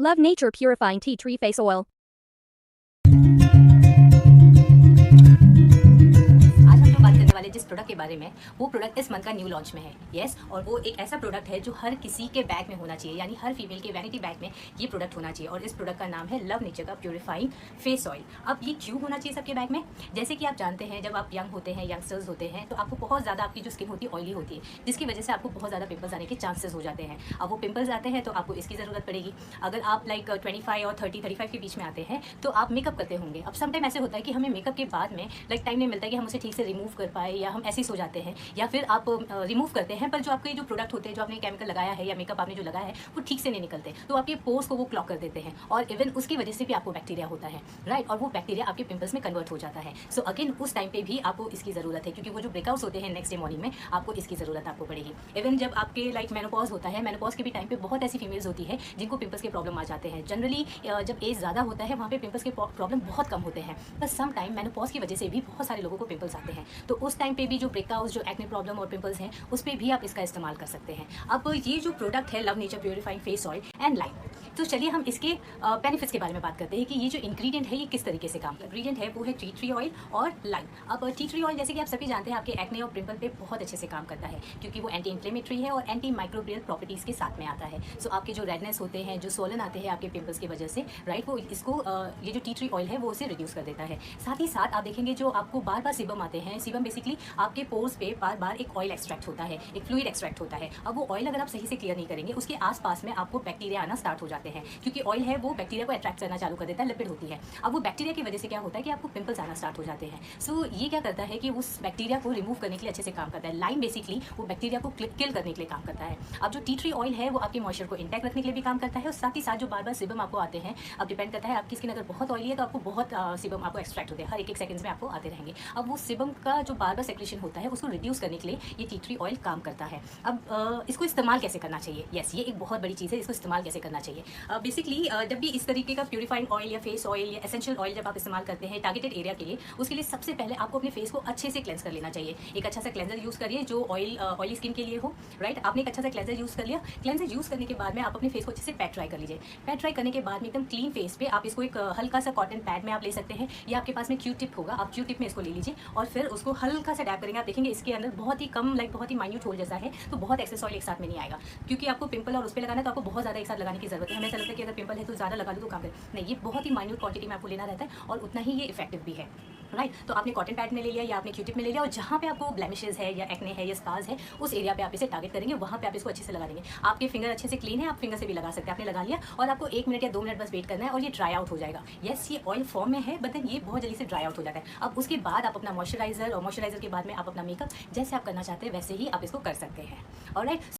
Love Nature Purifying Tea Tree Face Oil. आज हम लोग बात करने वाले जिस प्रोडक्ट के बारे में, वो प्रोडक्ट इस मंथ का न्यू लॉन्च में है। यस, और वो एक ऐसा प्रोडक्ट है जो हर किसी के बैग में होना चाहिए, यानी हर फीमेल के वैनिटी बैग में ये प्रोडक्ट होना चाहिए। और इस प्रोडक्ट का नाम है लव नेचर का प्यूरिफाइंग फेस ऑयल। अब ये क्यों होना चाहिए सबके बैग में? जैसे कि आप जानते हैं, जब आप यंग होते हैं, यंगस्टर्स होते हैं, तो आपको बहुत ज़्यादा आपकी जो स्किन होती है ऑयली होती है, जिसकी वजह से आपको बहुत ज़्यादा पिंपल्स आने के चांसेस हो जाते हैं। अब वो पिंपल्स आते हैं तो आपको इसकी ज़रूरत पड़ेगी। अगर आप लाइक 25 और 30-35 के बीच में आते हैं तो आप मेकअप करते होंगे। अब समटाइम ऐसे होता है कि हमें मेकअप के बाद में लाइक टाइम नहीं मिलता है कि हम उसे ठीक से रिमूव कर पाए, या हम ऐसे ही सो जाते हैं, या फिर आप रिमूव करते हैं पर जो आपके जो प्रोडक्ट होते हैं, जो आपने केमिकल लगाया है या मेकअप आपने जो लगाया है, वो ठीक से नहीं निकलते, तो आपके पोर्स को वो क्लॉग कर देते हैं, और इवन उसकी वजह से भी आपको बैक्टीरिया होता है, राइट। और वो बैक्टीरिया आपके पिंपल्स में कन्वर्ट हो जाता है। सो अगेन उस टाइम पे भी आपको इसकी ज़रूरत है, क्योंकि वो जो ब्रेकआउट्स होते हैं नेक्स्ट डे मॉर्निंग में, आपको इसकी ज़रूरत आपको पड़ेगी। इवन जब आपके लाइक मेनोपॉज होता है, मेनोपॉज के भी टाइम पे बहुत ऐसी फीमेल्स होती है जिनको पिंपल्स के प्रॉब्लम आ जाते हैं। जनरली जब एज ज़्यादा होता है, वहाँ पे पिंपल्स के प्रॉब्लम बहुत कम होते हैं, पर सम टाइम मेनोपॉज की वजह से भी बहुत सारे लोगों को पिंपल्स आते हैं। तो उस टाइम पे भी जो ब्रेकआउट्स, जो एक्ने प्रॉब्लम और पिंपल्स हैं, उस पर भी आप इसका इस्तेमाल कर सकते हैं। अब ये जो प्रोडक्ट है love nature purifying face oil and lime, तो चलिए हम इसके बेनिफिट्स के बारे में बात करते हैं कि ये जो इंग्रेडिएंट है ये किस तरीके से काम करता है। इंग्रेडिएंट है वो है टी ट्री ऑयल और लाइम। अब टी ट्री ऑयल जैसे कि आप सभी जानते हैं, आपके एक्ने और पिंपल पे बहुत अच्छे से काम करता है, क्योंकि वो एंटी इन्फ्लेमेटरी है और एंटी माइक्रोबियल प्रॉपर्टीज़ के साथ में आता है। सो आपके जो रेडनेस होते हैं, जो सोलन आते हैं आपके पिंपल्स की वजह से, राइट, वो इसको ये जो टी ट्री ऑयल है वो उसे रिड्यूस कर देता है। साथ ही साथ आप देखेंगे जो आपको बार बार सीबम आते हैं, सीबम बेसिकली आपके पोर्स पे बार बार एक ऑयल एक्सट्रैक्ट होता है, एक फ्लूइड एक्सट्रैक्ट होता है। अब वो ऑयल अगर आप सही से क्लियर नहीं करेंगे, उसके आसपास में आपको बैक्टीरिया आना स्टार्ट हो जाते हैं, क्योंकि ऑयल है वो बैक्टीरिया को अट्रैक्ट करना चालू कर देता है, लिपिड होती है। अब वो बैक्टीरिया की वजह से क्या होता है कि आपको पिंपल्स आना स्टार्ट हो जाते हैं। सो ये क्या करता है कि उस बैक्टीरिया को रिमूव करने के लिए अच्छे से काम करता है। लाइम बेसिकली वो बैक्टीरिया को किल करने के लिए काम करता है। अब जो टी ट्री ऑयल है वो आपके मॉइस्चर को इंटैक्ट रखने के लिए भी काम करता है, और साथ ही साथ जो बार बार सिबम आपको आते हैं, अब डिपेंड करता है आपकी स्किन अगर बहुत ऑयली है तो आपको बहुत सिबम आपको एक्सट्रैक्ट होते हैं, हर एक सेकंड्स में आपको आते रहेंगे। अब वो सिबम का जो बार बार सेक्रेशन होता है उसको रिड्यूस करने के लिए ये टी ट्री ऑयल काम करता है। अब इसको इस्तेमाल कैसे करना चाहिए? यस, ये एक बहुत बड़ी चीज़ है, इसको इस्तेमाल कैसे करना चाहिए। बेसिकली जब भी इस तरीके का प्यूरिफाइंग ऑयल या फेस ऑयल या एसेंशियल ऑयल जब आप इस्तेमाल करते हैं टारगेटेड एरिया के लिए, उसके लिए सबसे पहले आपको अपने फेस को अच्छे से क्लेंस कर लेना चाहिए। एक अच्छा सा क्लेंजर यूज़ करिए जो ऑयली स्किन के लिए हो, राइट। आपने एक अच्छा सा क्लेंजर यूज़ कर लिया। क्लेंजर यूज़ करने के बाद में आप अपने फेस को अच्छे से पैट ट्राई कर लीजिए। पैट ट्राई करने के बाद में एकदम क्लीन फेस पे आप इसको एक हल्का सा कॉटन पैड में आप ले सकते हैं, या आपके पास में क्यू टिप होगा, आप क्यू टिप में इसको ले लीजिए और फिर उसको हल्का सा डैप करेंगे। आप देखेंगे इसके अंदर बहुत ही कम, लाइक बहुत ही माइन्यूट होल जैसा है, तो बहुत एक्सेस ऑयल एक साथ में नहीं आएगा, क्योंकि आपको पिंपल और उस पर लगाना है तो आपको बहुत ज़्यादा एक साथ लगाने की जरूरत है। हमें ऐसा लगता है कि अगर पिंपल है तो ज़्यादा लगा लो तो काम करे, नहीं, ये बहुत ही माइन्यूट क्वांटिटी में आपको लेना रहता है और उतना ही ये इफेक्टिव भी है, राइट। तो आपने कॉटन पैड में ले लिया या आपने क्यूटिप में ले लिया, और जहाँ पे आपको ब्लेमिशेस है या एक्ने है या स्कार्स है, उस एरिया पे आप इसे टारगेट करेंगे, वहाँ पे आप इसको अच्छे से लगा देंगे। आपके फिंगर अच्छे से क्लीन है, आप फिंगर से भी लगा सकते हैं। आपने लगा लिया और आपको 1 मिनट या 2 मिनट बस वेट करना है और ये ड्राई आउट हो जाएगा। यस, ये ऑयल फॉर्म में है, बट देन ये बहुत जल्दी से ड्राई आउट हो जाता है। अब उसके बाद आप अपना मॉइस्चराइजर, और मॉइस्चराइजर के बाद में आप अपना मेकअप जैसे आप करना चाहते हैं वैसे ही आप इसको कर सकते हैं, ऑलराइट।